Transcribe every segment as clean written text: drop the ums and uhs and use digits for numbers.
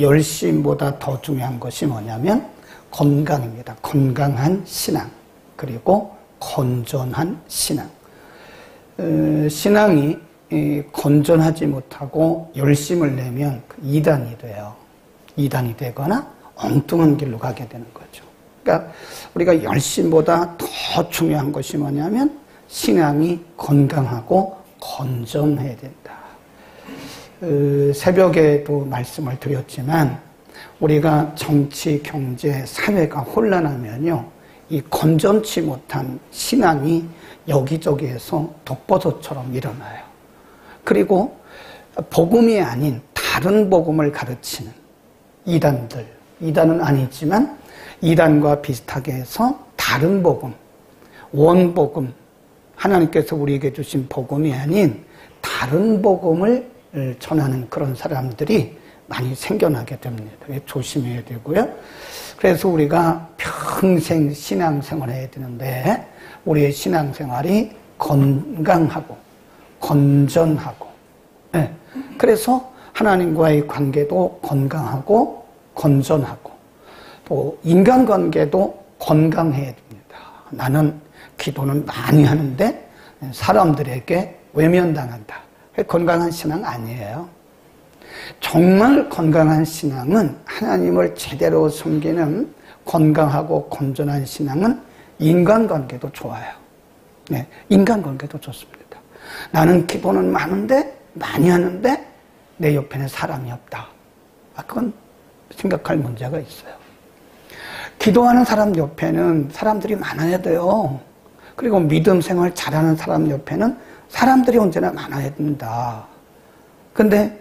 열심보다 더 중요한 것이 뭐냐면 건강입니다. 건강한 신앙, 그리고 건전한 신앙. 신앙이 건전하지 못하고 열심을 내면 이단이 돼요. 이단이 되거나 엉뚱한 길로 가게 되는 거죠. 그러니까 우리가 열심보다 더 중요한 것이 뭐냐면 신앙이 건강하고 건전해야 된다. 새벽에도 말씀을 드렸지만 우리가 정치, 경제, 사회가 혼란하면요, 이 건전치 못한 신앙이 여기저기에서 독버섯처럼 일어나요. 그리고 복음이 아닌 다른 복음을 가르치는 이단들, 이단은 아니지만 이단과 비슷하게 해서 다른 복음, 원복음, 하나님께서 우리에게 주신 복음이 아닌 다른 복음을 전하는 그런 사람들이 많이 생겨나게 됩니다. 조심해야 되고요. 그래서 우리가 평생 신앙생활을 해야 되는데 우리의 신앙생활이 건강하고 건전하고, 네. 그래서 하나님과의 관계도 건강하고 건전하고 또 인간관계도 건강해야 됩니다. 나는 기도는 많이 하는데 사람들에게 외면당한다. 건강한 신앙 아니에요. 정말 건강한 신앙은, 하나님을 제대로 섬기는 건강하고 건전한 신앙은 인간관계도 좋아요. 네, 인간관계도 좋습니다. 나는 기도는 많은데, 많이 하는데 내 옆에는 사람이 없다. 그건 생각할 문제가 있어요. 기도하는 사람 옆에는 사람들이 많아야 돼요. 그리고 믿음 생활 잘하는 사람 옆에는 사람들이 언제나 많아야 된다. 근데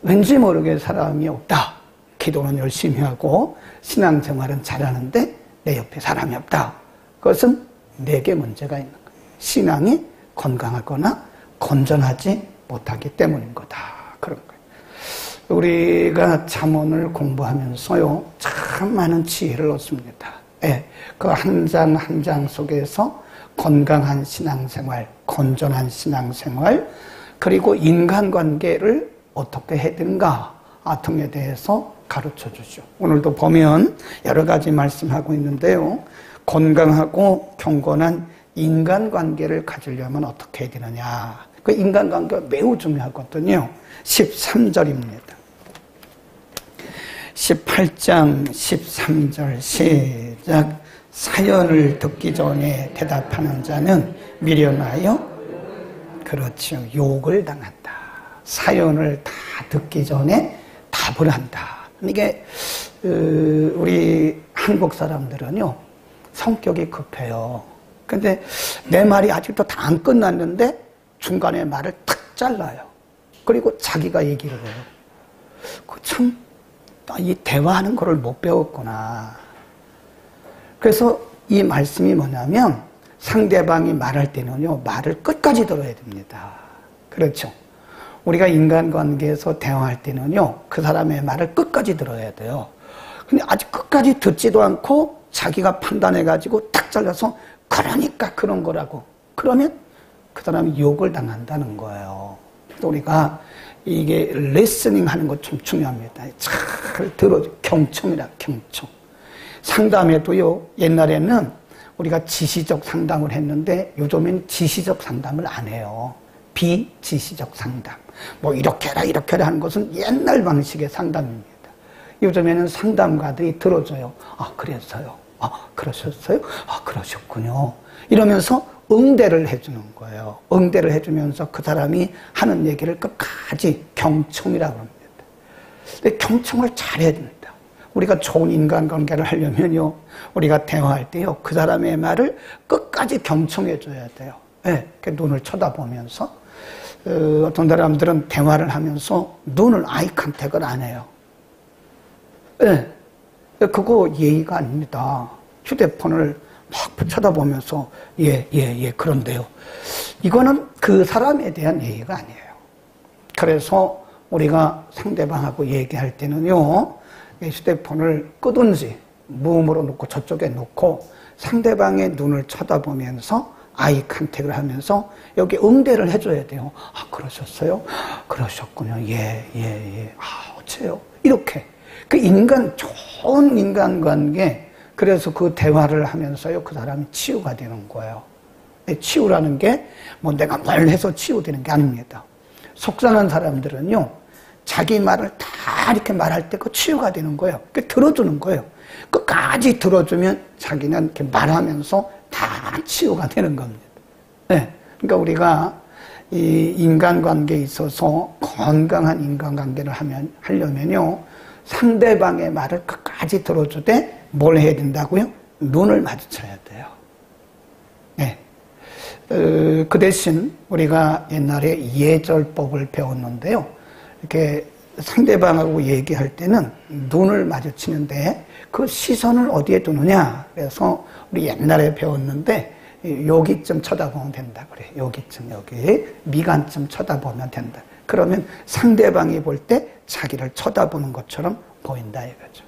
왠지 모르게 사람이 없다. 기도는 열심히 하고 신앙생활은 잘하는데 내 옆에 사람이 없다. 그것은 내게 문제가 있는 거예요. 신앙이 건강하거나 건전하지 못하기 때문인 거다. 그런 거예요. 우리가 잠언을 공부하면서요, 참 많은 지혜를 얻습니다. 예, 그 한 장 한 장 속에서 건강한 신앙생활, 건전한 신앙생활, 그리고 인간관계를 어떻게 해야 되는가 등에 대해서 가르쳐 주죠. 오늘도 보면 여러 가지 말씀하고 있는데요. 건강하고 경건한 인간관계를 가지려면 어떻게 해야 되느냐. 그 인간관계가 매우 중요하거든요. 13절입니다. 18장 13절 시작. 사연을 듣기 전에 대답하는 자는 미련하여, 그렇죠, 욕을 당한다. 사연을 다 듣기 전에 답을 한다. 이게 우리 한국 사람들은요, 성격이 급해요. 근데 내 말이 아직도 다 안 끝났는데 중간에 말을 탁 잘라요. 그리고 자기가 얘기를 해요. 참, 이 대화하는 거를 못 배웠구나. 그래서 이 말씀이 뭐냐면 상대방이 말할 때는요, 말을 끝까지 들어야 됩니다. 그렇죠. 우리가 인간관계에서 대화할 때는요, 그 사람의 말을 끝까지 들어야 돼요. 근데 아직 끝까지 듣지도 않고 자기가 판단해가지고 탁 잘라서 그러니까 그런 거라고. 그러면 그 사람이 욕을 당한다는 거예요. 그래서 우리가 이게 리스닝 하는 것 좀 중요합니다. 잘 들어, 경청이라, 경청. 상담에도요, 옛날에는 우리가 지시적 상담을 했는데 요즘엔 지시적 상담을 안 해요. 비지시적 상담. 뭐 이렇게 해라 이렇게 해라 하는 것은 옛날 방식의 상담입니다. 요즘에는 상담가들이 들어줘요. 그랬어요. 그러셨어요? 그러셨군요. 이러면서 응대를 해주는 거예요. 응대를 해주면서 그 사람이 하는 얘기를 끝까지 경청이라고 합니다. 근데 경청을 잘해야 됩니다. 우리가 좋은 인간관계를 하려면요, 우리가 대화할 때요, 그 사람의 말을 끝까지 경청해 줘야 돼요. 네, 눈을 쳐다보면서. 어떤 사람들은 대화를 하면서 눈을 아이 컨택을 안 해요. 네, 그거 예의가 아닙니다. 휴대폰을 막 쳐다보면서 그런데요. 이거는 그 사람에 대한 예의가 아니에요. 그래서 우리가 상대방하고 얘기할 때는요, 휴대폰을 끄든지 무음으로 놓고 저쪽에 놓고 상대방의 눈을 쳐다보면서 아이 컨택을 하면서 여기 응대를 해줘야 돼요. 그러셨어요? 그러셨군요. 예. 어째요? 이렇게 그 좋은 인간관계, 그래서 그 대화를 하면서요, 그 사람이 치유가 되는 거예요. 치유라는 게 뭐 내가 뭘 해서 치유되는 게 아닙니다. 속상한 사람들은요, 자기 말을 다 이렇게 말할 때 그 치유가 되는 거예요. 그 들어주는 거예요. 끝까지 들어주면 자기는 이렇게 말하면서 다 치유가 되는 겁니다. 네. 그러니까 우리가 이 인간관계에 있어서 건강한 인간관계를 하려면요, 상대방의 말을 끝까지 들어주되 뭘 해야 된다고요? 눈을 마주쳐야 돼요. 네. 그 대신 우리가 옛날에 예절법을 배웠는데요, 이렇게 상대방하고 얘기할 때는 눈을 마주치는데 그 시선을 어디에 두느냐, 그래서 우리 옛날에 배웠는데 여기쯤 쳐다보면 된다 그래요. 여기쯤, 여기 미간쯤 쳐다보면 된다. 그러면 상대방이 볼 때 자기를 쳐다보는 것처럼 보인다 이거죠.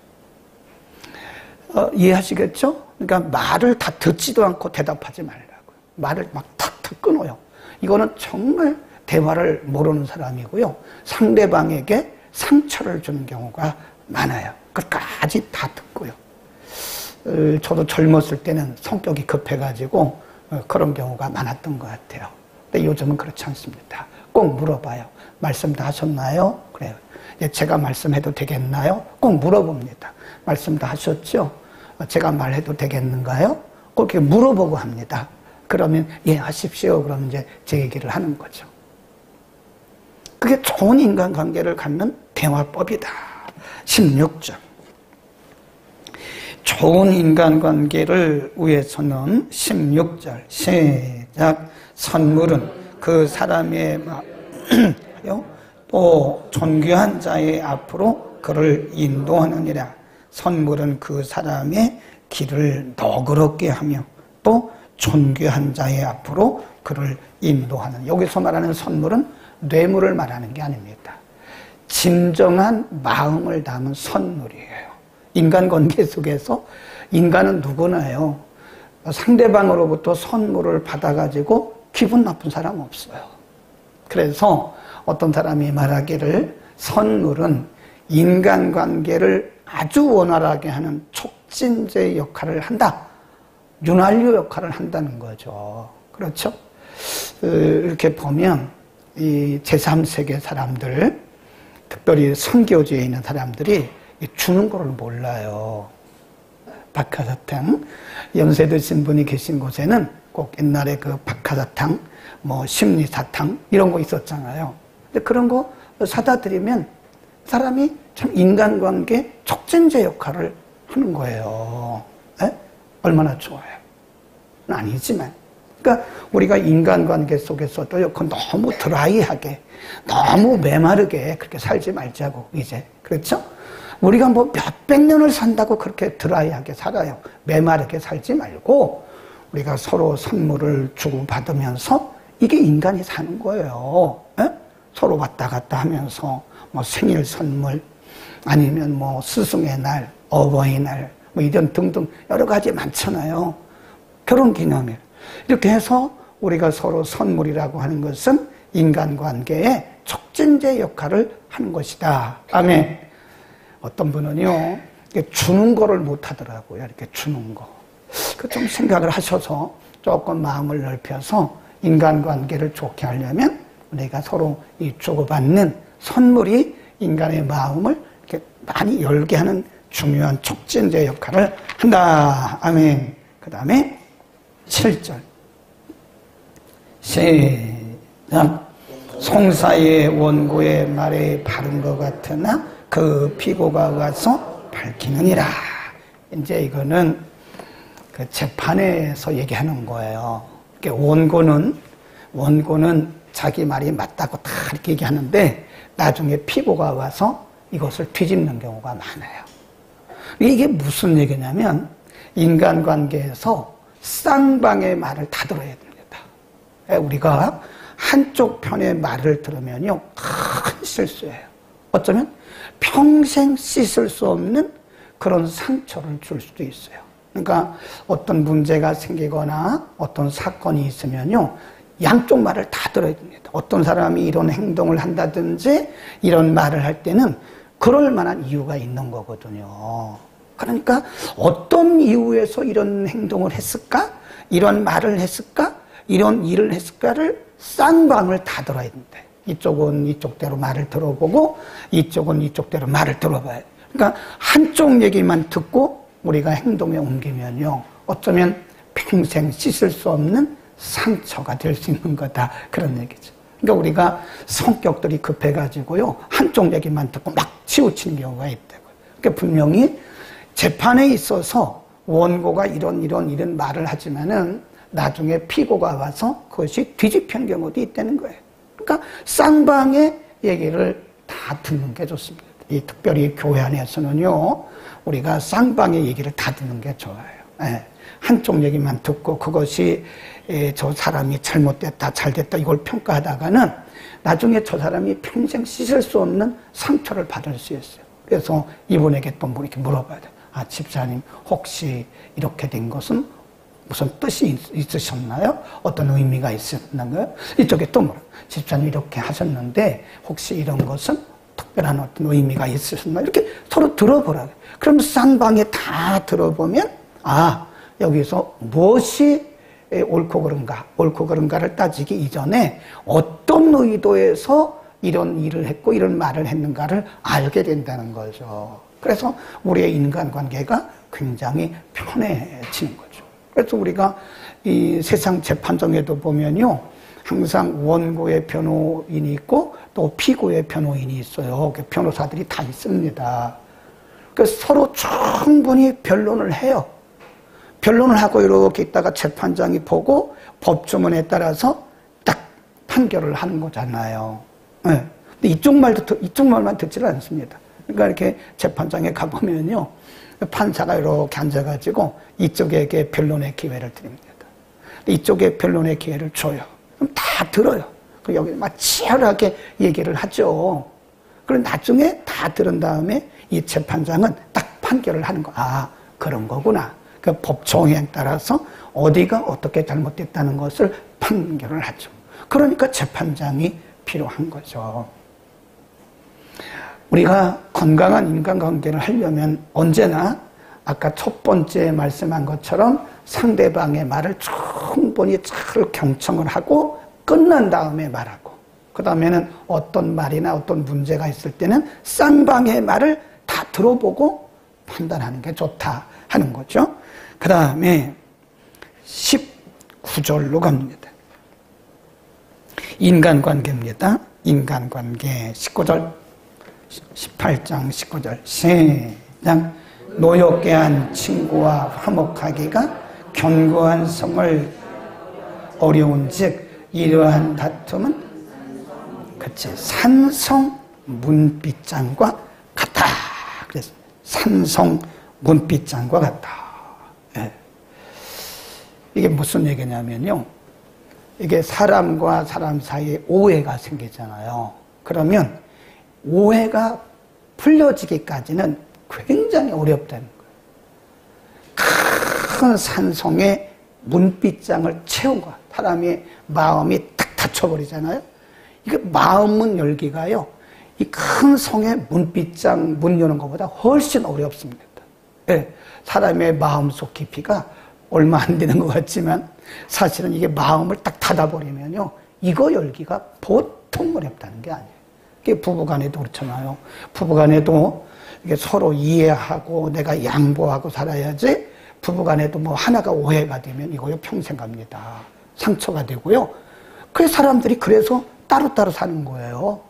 이해하시겠죠? 그러니까 말을 다 듣지도 않고 대답하지 말라고요. 말을 막 탁탁 끊어요. 이거는 정말 대화를 모르는 사람이고요, 상대방에게 상처를 주는 경우가 많아요. 끝까지 다 듣고요. 저도 젊었을 때는 성격이 급해가지고 그런 경우가 많았던 것 같아요. 근데 요즘은 그렇지 않습니다. 꼭 물어봐요. 말씀 다 하셨나요? 그래요. 제가 말씀해도 되겠나요? 꼭 물어봅니다. 말씀 다 하셨죠? 제가 말해도 되겠는가요? 꼭 이렇게 물어보고 합니다. 그러면 예, 하십시오. 그러면 이제 제 얘기를 하는 거죠. 그게 좋은 인간관계를 갖는 대화법이다. 16절. 좋은 인간관계를 위해서는 16절 시작. 선물은 그 사람의 또 존귀한 자의 앞으로 그를 인도하느니라. 선물은 그 사람의 길을 너그럽게 하며 또 존귀한 자의 앞으로 그를 인도하는. 여기서 말하는 선물은 뇌물을 말하는 게 아닙니다. 진정한 마음을 담은 선물이에요. 인간관계 속에서 인간은 누구나요, 상대방으로부터 선물을 받아가지고 기분 나쁜 사람 없어요. 그래서 어떤 사람이 말하기를 선물은 인간관계를 아주 원활하게 하는 촉진제 역할을 한다. 윤활유 역할을 한다는 거죠. 그렇죠? 이렇게 보면 이 제3세계 사람들, 특별히 선교지에 있는 사람들이 주는 거를 몰라요. 박하사탕, 연세 드신 분이 계신 곳에는 꼭 옛날에 그 박하사탕, 뭐 심리사탕 이런 거 있었잖아요. 근데 그런 거 사다 드리면 사람이 참 인간관계 촉진제 역할을 하는 거예요. 에? 얼마나 좋아요. 아니지만. 그러니까 우리가 인간관계 속에서도 너무 드라이하게, 너무 메마르게 그렇게 살지 말자고, 이제. 그렇죠? 우리가 뭐 몇백 년을 산다고 그렇게 드라이하게 살아요. 메마르게 살지 말고 우리가 서로 선물을 주고받으면서 이게 인간이 사는 거예요. 에? 서로 왔다 갔다 하면서 뭐 생일 선물, 아니면 뭐 스승의 날, 어버이날, 뭐 이런 등등 여러 가지 많잖아요. 결혼기념일. 이렇게 해서 우리가 서로 선물이라고 하는 것은 인간관계의 촉진제 역할을 하는 것이다. 아멘. 어떤 분은요, 주는 거를 못 하더라고요. 이렇게 주는 거. 그 좀 생각을 하셔서 조금 마음을 넓혀서 인간관계를 좋게 하려면 우리가 서로 이 주고받는 선물이 인간의 마음을 이렇게 많이 열게 하는 중요한 촉진제 역할을 한다. 아멘. 그 다음에 7절. 시작. 송사의 원고의 말에 바른 것 같으나 그 피고가 와서 밝히느니라. 이제 이거는 그 재판에서 얘기하는 거예요. 원고는 자기 말이 맞다고 다 이렇게 얘기하는데 나중에 피고가 와서 이것을 뒤집는 경우가 많아요. 이게 무슨 얘기냐면 인간관계에서 쌍방의 말을 다 들어야 됩니다. 우리가 한쪽 편의 말을 들으면요, 큰 실수예요. 어쩌면 평생 씻을 수 없는 그런 상처를 줄 수도 있어요. 그러니까 어떤 문제가 생기거나 어떤 사건이 있으면요, 양쪽 말을 다 들어야 됩니다. 어떤 사람이 이런 행동을 한다든지 이런 말을 할 때는 그럴 만한 이유가 있는 거거든요. 그러니까 어떤 이유에서 이런 행동을 했을까? 이런 말을 했을까? 이런 일을 했을까를 쌍방을 다 들어야 된대. 이쪽은 이쪽대로 말을 들어보고 이쪽은 이쪽대로 말을 들어봐야 돼. 그러니까 한쪽 얘기만 듣고 우리가 행동에 옮기면요, 어쩌면 평생 씻을 수 없는 상처가 될 수 있는 거다, 그런 얘기죠. 그러니까 우리가 성격들이 급해가지고요, 한쪽 얘기만 듣고 막 치우치는 경우가 있다고요. 그러니까 분명히 재판에 있어서 원고가 이런 말을 하지만은 나중에 피고가 와서 그것이 뒤집히는 경우도 있다는 거예요. 그러니까 쌍방의 얘기를 다 듣는 게 좋습니다. 이 특별히 교회 안에서는요, 우리가 쌍방의 얘기를 다 듣는 게 좋아요. 예. 한쪽 얘기만 듣고 그것이 저 사람이 잘못됐다, 잘됐다 이걸 평가하다가는 나중에 저 사람이 평생 씻을 수 없는 상처를 받을 수 있어요. 그래서 이분에게 또 이렇게 물어봐야 돼요. 아, 집사님, 혹시 이렇게 된 것은 무슨 뜻이 있으셨나요? 어떤 의미가 있었나요? 이쪽에 또 물어요. 집사님, 이렇게 하셨는데 혹시 이런 것은 특별한 어떤 의미가 있으셨나요? 이렇게 서로 들어보라고. 그럼 쌍방에 다 들어보면, 아, 여기서 무엇이 옳고 그른가를 따지기 이전에 어떤 의도에서 이런 일을 했고 이런 말을 했는가를 알게 된다는 거죠. 그래서 우리의 인간관계가 굉장히 편해지는 거죠. 그래서 우리가 이 세상 재판정에도 보면요, 항상 원고의 변호인이 있고 또 피고의 변호인이 있어요. 변호사들이 다 있습니다. 그래서 서로 충분히 변론을 해요. 변론을 하고 이렇게 있다가 재판장이 보고 법조문에 따라서 딱 판결을 하는 거잖아요. 네. 근데 이쪽 말만 듣지를 않습니다. 그러니까 이렇게 재판장에 가보면요, 판사가 이렇게 앉아가지고 이쪽에게 변론의 기회를 드립니다. 이쪽에 변론의 기회를 줘요. 그럼 다 들어요. 그리고 여기 막 치열하게 얘기를 하죠. 그리고 나중에 다 들은 다음에 이 재판장은 딱 판결을 하는 거. 아, 그런 거구나. 그 법정에 따라서 어디가 어떻게 잘못됐다는 것을 판결을 하죠. 그러니까 재판장이 필요한 거죠. 우리가 건강한 인간관계를 하려면 언제나 아까 첫 번째 말씀한 것처럼 상대방의 말을 충분히 잘 경청을 하고 끝난 다음에 말하고, 그 다음에는 어떤 말이나 어떤 문제가 있을 때는 쌍방의 말을 다 들어보고 판단하는 게 좋다 하는 거죠. 그 다음에 19절로 갑니다. 인간관계입니다. 인간관계 19절, 18장 19절 시작. 노엽게 한 친구와 화목하기가 견고한 성을 어려운즉 이러한 다툼은 그치 산성 문빗장과 같다. 그래서 산성 문빗장과 같다. 네. 이게 무슨 얘기냐면요, 이게 사람과 사람 사이에 오해가 생기잖아요. 그러면 오해가 풀려지기까지는 굉장히 어렵다는 거예요. 큰 산성에 문빗장을 채운 거야. 사람의 마음이 딱 닫혀버리잖아요. 이게 마음문 열기가요, 이 큰 성에 문빗장 문 여는 것보다 훨씬 어렵습니다. 네. 사람의 마음속 깊이가 얼마 안 되는 것 같지만 사실은 이게 마음을 딱 닫아버리면요, 이거 열기가 보통 어렵다는 게 아니에요. 이게 부부간에도 그렇잖아요. 부부간에도 이게 서로 이해하고 내가 양보하고 살아야지, 부부간에도 뭐 하나가 오해가 되면 이거요 평생 갑니다. 상처가 되고요. 그 사람들이 그래서 따로따로 사는 거예요.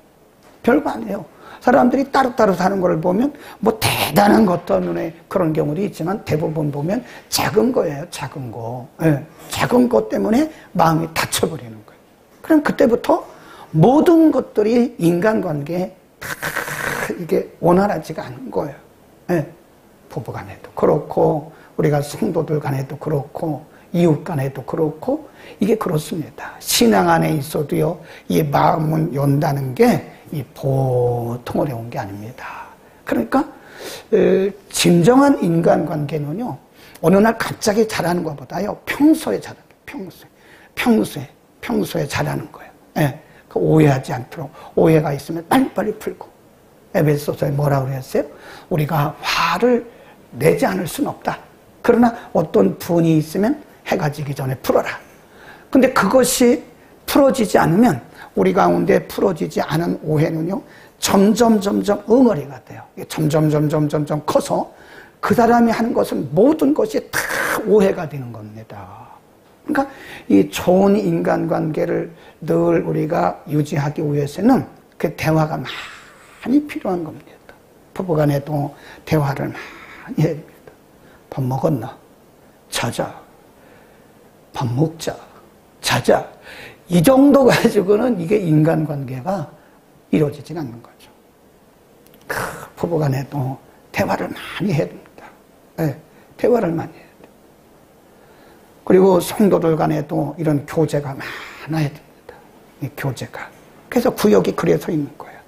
별거 아니에요. 사람들이 따로따로 사는 걸 보면 뭐 대단한 것 때문에 그런 경우도 있지만 대부분 보면 작은 거예요. 작은 거. 네. 작은 것 때문에 마음이 닫혀버리는 거예요. 그럼 그때부터 모든 것들이 인간관계에 다 이게 원활하지가 않은 거예요. 네. 부부 간에도 그렇고 우리가 성도들 간에도 그렇고 이웃 간에도 그렇고 이게 그렇습니다. 신앙 안에 있어도요, 이 마음은 연다는 게 이 보통 어려운 게 아닙니다. 그러니까 진정한 인간관계는요, 어느 날 갑자기 잘하는 것보다요, 평소에 잘하는 거예요. 평소에 잘하는 거예요. 예, 그 오해하지 않도록, 오해가 있으면 빨리빨리 풀고, 에베소서에 뭐라고 그랬어요? 우리가 화를 내지 않을 수는 없다. 그러나 어떤 분이 있으면 해가 지기 전에 풀어라. 근데 그것이 풀어지지 않으면 우리 가운데 풀어지지 않은 오해는요, 점점 응어리가 돼요. 점점 커서 그 사람이 하는 것은 모든 것이 다 오해가 되는 겁니다. 그러니까 이 좋은 인간관계를 늘 우리가 유지하기 위해서는 그 대화가 많이 필요한 겁니다. 부부간에도 대화를 많이 해야 됩니다. 밥 먹었나? 자자. 밥 먹자. 자자. 이 정도 가지고는 이게 인간관계가 이루어지진 않는 거죠. 부부간에도 대화를 많이 해야 됩니다. 네, 대화를 많이 해야 돼요. 그리고 성도들 간에도 이런 교제가 많아야 됩니다. 이 교제가. 그래서 구역이 그래서 있는 거예요.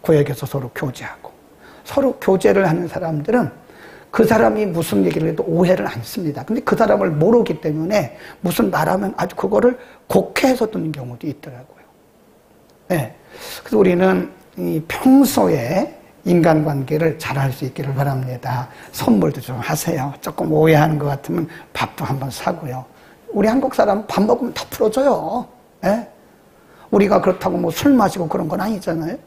구역에서 서로 교제하고. 서로 교제를 하는 사람들은 그 사람이 무슨 얘기를 해도 오해를 안 씁니다. 근데 그 사람을 모르기 때문에 무슨 말하면 아주 그거를 곡해해서 듣는 경우도 있더라고요. 네. 그래서 우리는 이 평소에 인간관계를 잘할 수 있기를 바랍니다. 선물도 좀 하세요. 조금 오해하는 것 같으면 밥도 한번 사고요. 우리 한국 사람 밥 먹으면 다 풀어줘요. 네? 우리가 그렇다고 뭐 술 마시고 그런 건 아니잖아요.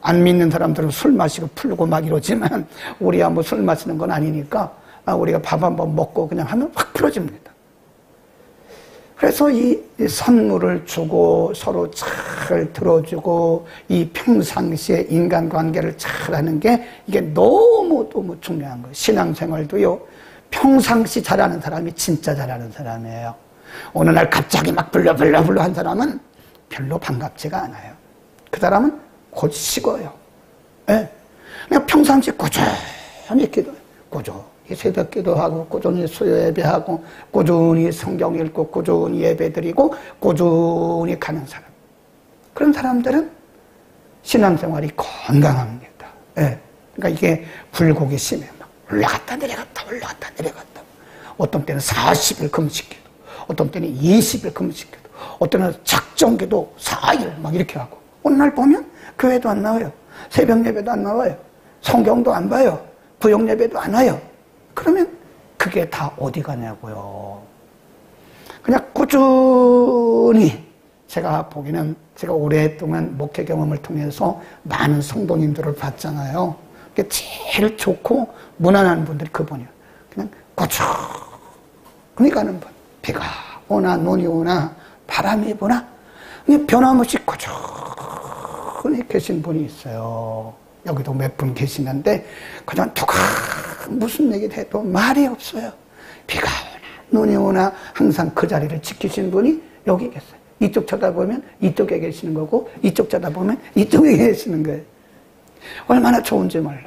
안 믿는 사람들은 술 마시고 풀고 막 이러지만 우리야 뭐 술 마시는 건 아니니까 우리가 밥 한번 먹고 그냥 하면 확 풀어집니다. 그래서 이 선물을 주고 서로 잘 들어주고 이 평상시에 인간관계를 잘하는 게 이게 너무 중요한 거예요. 신앙생활도요. 평상시 잘하는 사람이 진짜 잘하는 사람이에요. 어느 날 갑자기 막 불러 한 사람은 별로 반갑지가 않아요. 그 사람은 곧 식어요. 네. 그냥 평상시 꾸준히 기도해요. 꾸준히 새벽 기도하고, 꾸준히 수요 예배하고, 꾸준히 성경 읽고, 꾸준히 예배 드리고, 꾸준히 가는 사람. 그런 사람들은 신앙생활이 건강합니다. 네. 그러니까 이게 굴곡이 심해. 막 올라갔다 내려갔다. 어떤 때는 40일 금식기도, 어떤 때는 20일 금식기도, 어떤 때는 작정기도 4일 막 이렇게 하고. 어느 날 보면 교회도 안 나와요. 새벽 예배도 안 나와요. 성경도 안 봐요. 부역 예배도 안 와요. 그러면 그게 다 어디 가냐고요. 그냥 꾸준히 제가 보기에는 제가 오랫동안 목회 경험을 통해서 많은 성도님들을 봤잖아요. 그게 제일 좋고 무난한 분들이 그분이에요. 그냥 꾸준히 가는 분. 비가 오나 눈이 오나 바람이 부나 그냥 변함없이 꾸준히 계신 분이 있어요. 여기도 몇 분 계시는데 그냥 누가 무슨 얘기를 해도 말이 없어요. 비가 오나 눈이 오나 항상 그 자리를 지키신 분이 여기 계세요. 이쪽 쳐다보면 이쪽에 계시는 거고 이쪽 쳐다보면 이쪽에 계시는 거예요. 얼마나 좋은지 몰라요.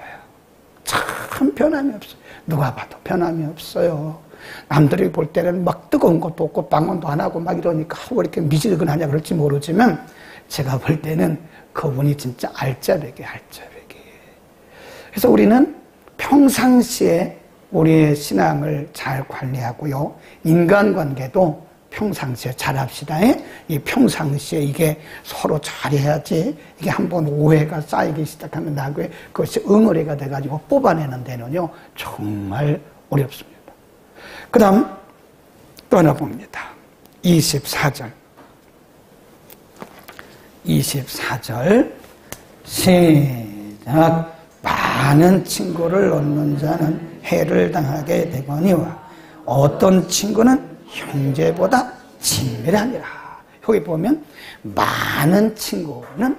참 변함이 없어요. 누가 봐도 변함이 없어요. 남들이 볼 때는 막 뜨거운 것도 없고 방언도 안 하고 막 이러니까 왜 이렇게 미지근하냐 그럴지 모르지만 제가 볼 때는 그분이 진짜 알짜배기. 그래서 우리는 평상시에 우리의 신앙을 잘 관리하고요. 인간관계도 평상시에 잘합시다. 이 평상시에 이게 서로 잘해야지 이게 한번 오해가 쌓이기 시작하면 나중에 그것이 응어리가 돼가지고 뽑아내는 데는요. 정말 어렵습니다. 그 다음 또 하나 봅니다. 24절 시작. 많은 친구를 얻는 자는 해를 당하게 되거니와 어떤 친구는 형제보다 친밀하니라. 여기 보면 많은 친구를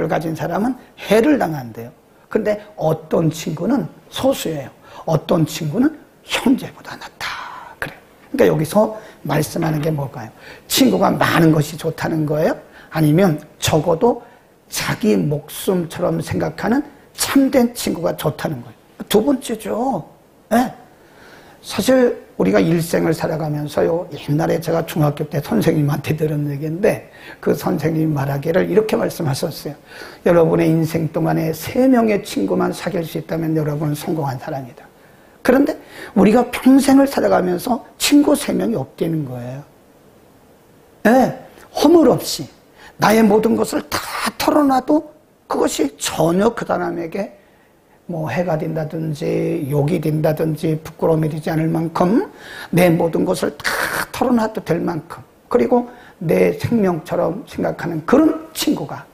가진 사람은 해를 당한대요. 근데 어떤 친구는 소수예요. 어떤 친구는 형제보다 낫다. 그래. 그러니까 여기서 말씀하는 게 뭘까요? 친구가 많은 것이 좋다는 거예요? 아니면 적어도 자기 목숨처럼 생각하는 참된 친구가 좋다는 거예요. 두 번째죠. 네. 사실 우리가 일생을 살아가면서요, 옛날에 제가 중학교 때 선생님한테 들은 얘기인데 그 선생님이 말하기를 이렇게 말씀하셨어요. 여러분의 인생 동안에 3명의 친구만 사귈 수 있다면 여러분은 성공한 사람이다. 그런데 우리가 평생을 살아가면서 친구 3명이 없다는 거예요. 네. 허물 없이 나의 모든 것을 다 털어놔도 그것이 전혀 그 사람에게 뭐 해가 된다든지 욕이 된다든지 부끄러움이 되지 않을 만큼 내 모든 것을 다 털어놔도 될 만큼, 그리고 내 생명처럼 생각하는 그런 친구가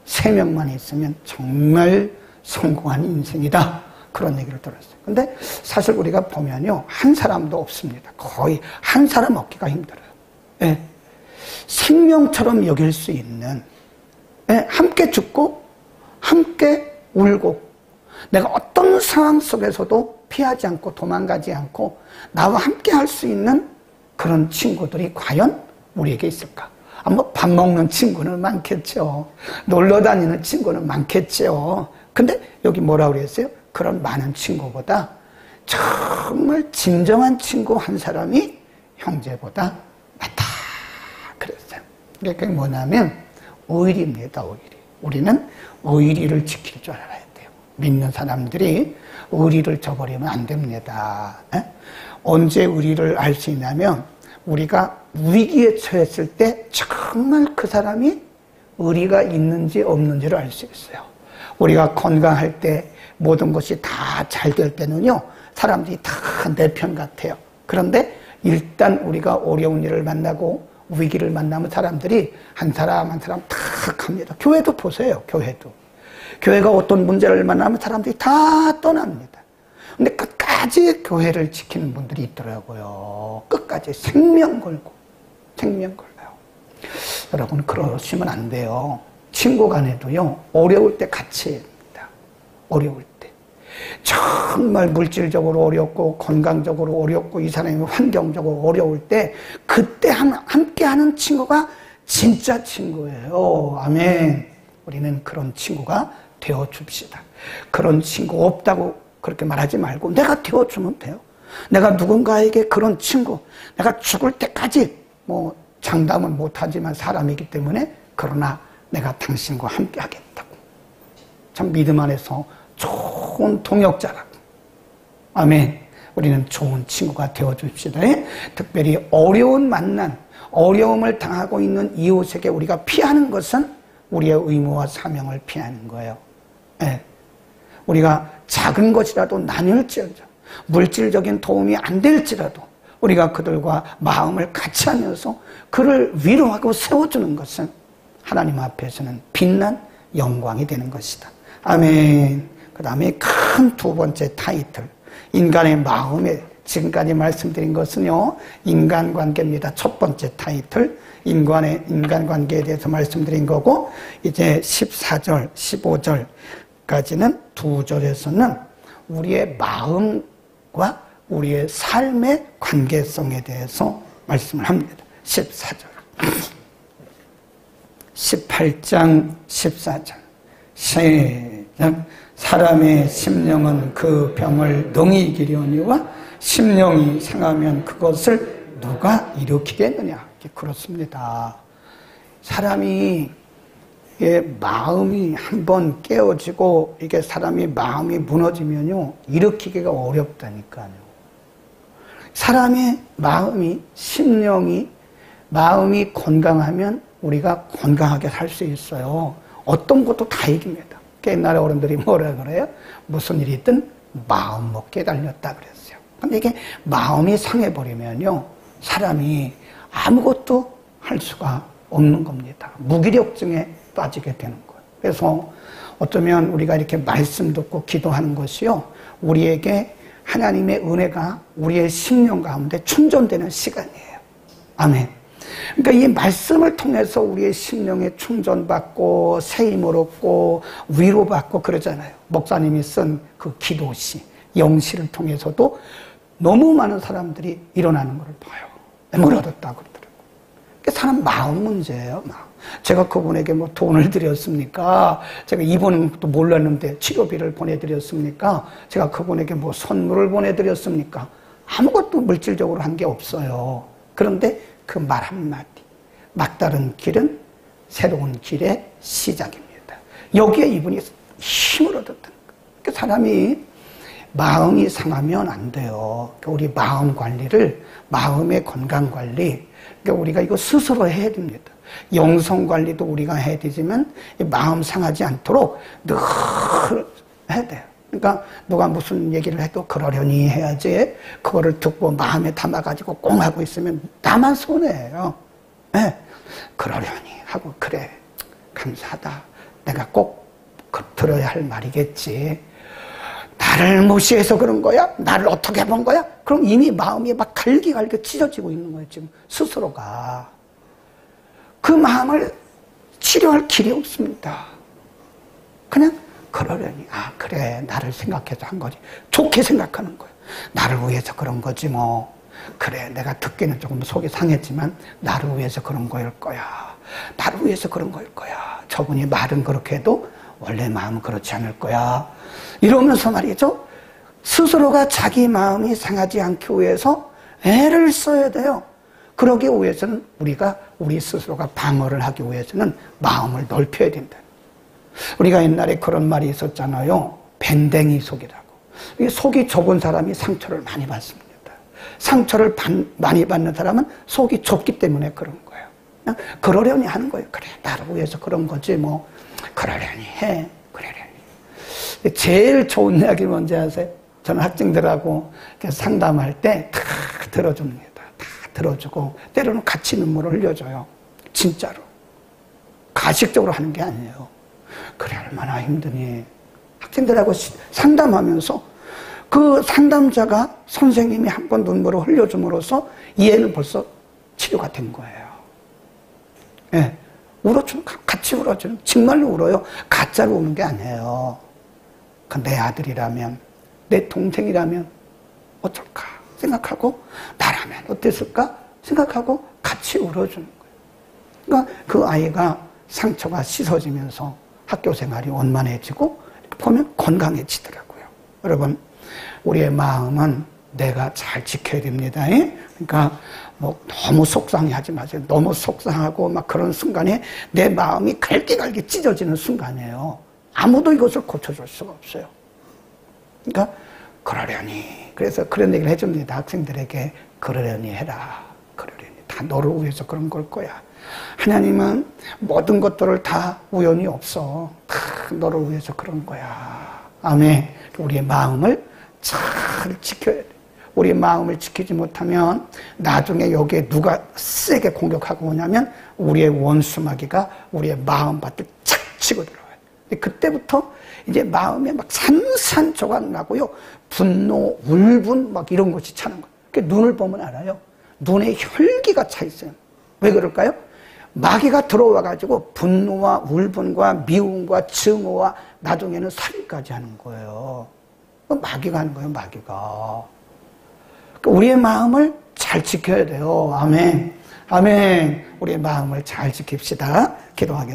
3명만 있으면 정말 성공한 인생이다, 그런 얘기를 들었어요. 근데 사실 우리가 보면요, 한 사람도 없습니다. 거의 한 사람 얻기가 힘들어요. 예. 생명처럼 여길 수 있는, 예, 함께 죽고 함께 울고 내가 어떤 상황 속에서도 피하지 않고 도망가지 않고 나와 함께 할 수 있는 그런 친구들이 과연 우리에게 있을까? 뭐 밥 먹는 친구는 많겠죠. 놀러 다니는 친구는 많겠죠. 근데 여기 뭐라고 그랬어요? 그런 많은 친구보다 정말 진정한 친구 한 사람이 형제보다 낫다 그랬어요. 그게 뭐냐면 의리입니다. 의리. 우리는 의리를 지킬 줄 알아야 돼요. 믿는 사람들이 의리를 저버리면 안 됩니다. 에? 언제 의리를 알 수 있냐면 우리가 위기에 처했을 때 정말 그 사람이 의리가 있는지 없는지를 알 수 있어요. 우리가 건강할 때 모든 것이 다 잘 될 때는요, 사람들이 다 내 편 같아요. 그런데 일단 우리가 어려운 일을 만나고 위기를 만나면 사람들이 한 사람 한 사람 다 갑니다. 교회도 보세요. 교회가 어떤 문제를 만나면 사람들이 다 떠납니다. 근데 끝까지 교회를 지키는 분들이 있더라고요. 끝까지 생명 걸고. 여러분, 그러시면 안 돼요. 친구 간에도요, 어려울 때 같이 해야 됩니다. 어려울 때. 정말 물질적으로 어렵고 건강적으로 어렵고 이 사람이 환경적으로 어려울 때 그때 함께하는 친구가 진짜 친구예요. 아멘. 우리는 그런 친구가 되어줍시다. 그런 친구 없다고 그렇게 말하지 말고 내가 되어주면 돼요. 내가 누군가에게 그런 친구, 내가 죽을 때까지 뭐 장담은 못하지만 사람이기 때문에 그러나 내가 당신과 함께 하겠다고. 참 믿음 안에서 좋은 동역자라고. 아멘. 우리는 좋은 친구가 되어줍시다. 특별히 어려운 만남, 어려움을 당하고 있는 이웃에게 우리가 피하는 것은 우리의 의무와 사명을 피하는 거예요. 네. 우리가 작은 것이라도 나눌지어도 물질적인 도움이 안 될지라도 우리가 그들과 마음을 같이 하면서 그를 위로하고 세워주는 것은 하나님 앞에서는 빛난 영광이 되는 것이다. 아멘. 그 다음에 큰 두 번째 타이틀, 인간의 마음에, 지금까지 말씀드린 것은요, 인간관계입니다. 첫 번째 타이틀, 인간관계에 대해서 말씀드린 거고, 이제 14절, 15절까지는 두 절에서는 우리의 마음과 우리의 삶의 관계성에 대해서 말씀을 합니다. 14절. 18장 14절. 시작. 사람의 심령은 그 병을 능히 이기려니와 심령이 상하면 그것을 누가 일으키겠느냐. 그렇습니다. 사람이 마음이 한번 깨어지고 이게 사람이 마음이 무너지면요, 일으키기가 어렵다니까요. 사람의 마음이, 심령이, 마음이 건강하면 우리가 건강하게 살 수 있어요. 어떤 것도 다 이깁니다. 옛날에 어른들이 뭐라 그래요? 무슨 일이 있든 마음 먹기에 달렸다 그랬어요. 근데 이게 마음이 상해버리면요, 사람이 아무것도 할 수가 없는 겁니다. 무기력증에 빠지게 되는 거예요. 그래서 어쩌면 우리가 이렇게 말씀 듣고 기도하는 것이요, 우리에게 하나님의 은혜가 우리의 심령 가운데 충전되는 시간이에요. 아멘. 그러니까 이 말씀을 통해서 우리의 심령에 충전받고 새 힘을 얻고 위로받고 그러잖아요. 목사님이 쓴 그 기도시, 영시를 통해서도 너무 많은 사람들이 일어나는 걸 봐요. 뭘 얻었다고 그러더라고요. 사람 마음 문제예요. 제가 그분에게 뭐 돈을 드렸습니까? 제가 이분은 또 몰랐는데 치료비를 보내드렸습니까? 제가 그분에게 뭐 선물을 보내드렸습니까? 아무것도 물질적으로 한 게 없어요. 그런데 그 말 한마디, 막다른 길은 새로운 길의 시작입니다. 여기에 이분이 힘을 얻었다는 거예요. 그 사람이 마음이 상하면 안 돼요. 우리 마음 관리를, 마음의 건강 관리, 그러니까 우리가 이거 스스로 해야 됩니다. 영성 관리도 우리가 해야 되지만 마음 상하지 않도록 늘 해야 돼요. 그러니까 누가 무슨 얘기를 해도 그러려니 해야지, 그거를 듣고 마음에 담아가지고 꽁 하고 있으면 나만 손해예요. 네. 그러려니 하고, 그래, 감사하다, 내가 꼭 들어야 할 말이겠지, 나를 무시해서 그런 거야? 나를 어떻게 본 거야? 그럼 이미 마음이 막 갈기갈기 찢어지고 있는 거예요, 지금 스스로가. 그 마음을 치료할 길이 없습니다. 그냥 그러려니, 아 그래, 나를 생각해서 한 거지, 좋게 생각하는 거예요. 나를 위해서 그런 거지 뭐. 그래, 내가 듣기는 조금 속이 상했지만 나를 위해서 그런 거일 거야, 나를 위해서 그런 거일 거야. 저분이 말은 그렇게 해도 원래 마음은 그렇지 않을 거야. 이러면서 말이죠, 스스로가 자기 마음이 상하지 않기 위해서 애를 써야 돼요. 그러기 위해서는 우리 스스로가 방어를 하기 위해서는 마음을 넓혀야 된다. 우리가 옛날에 그런 말이 있었잖아요. 밴댕이 속이라고. 이 속이 좁은 사람이 상처를 많이 받습니다. 상처를 많이 받는 사람은 속이 좁기 때문에 그런 거예요. 그러려니 하는 거예요. 그래, 나를 위해서 그런 거지 뭐. 그러려니 해, 그러려니. 제일 좋은 이야기 뭔지 아세요? 저는 학생들하고 상담할 때 다 들어줍니다. 다 들어주고 때로는 같이 눈물을 흘려줘요. 진짜로. 가식적으로 하는 게 아니에요. 그래, 얼마나 힘드니. 학생들하고 상담하면서 그 상담자가 선생님이 한 번 눈물을 흘려줌으로써 얘는 벌써 치료가 된 거예요. 예. 울어주는, 같이 울어주는, 정말로 울어요. 가짜로 우는 게 아니에요. 내 아들이라면, 내 동생이라면 어떨까 생각하고, 나라면 어땠을까 생각하고 같이 울어주는 거예요. 그러니까 그 아이가 상처가 씻어지면서 학교 생활이 원만해지고 보면 건강해지더라고요. 여러분, 우리의 마음은 내가 잘 지켜야 됩니다. 그러니까 뭐 너무 속상해하지 마세요. 너무 속상하고 막 그런 순간에 내 마음이 갈기갈기 찢어지는 순간이에요. 아무도 이것을 고쳐줄 수가 없어요. 그러니까 그러려니, 그래서 그런 얘기를 해줍니다. 학생들에게. 그러려니 해라. 그러려니. 다 너를 위해서 그런 걸 거야. 하나님은 모든 것들을 다 우연히 없어. 다 너를 위해서 그런 거야. 아멘. 우리의 마음을 잘 지켜야 돼. 우리의 마음을 지키지 못하면 나중에 여기에 누가 세게 공격하고 오냐면 우리의 원수마귀가 우리의 마음밭을 착 치고 들어와요. 그때부터 이제 마음에 막 산산조각 나고요. 분노, 울분 막 이런 것이 차는 거예요. 그러니까 눈을 보면 알아요. 눈에 혈기가 차 있어요. 왜 그럴까요? 마귀가 들어와가지고 분노와 울분과 미움과 증오와 나중에는 살인까지 하는 거예요. 마귀가 하는 거예요, 마귀가. 우리의 마음을 잘 지켜야 돼요. 아멘. 아멘. 우리의 마음을 잘 지킵시다. 기도하겠습니다.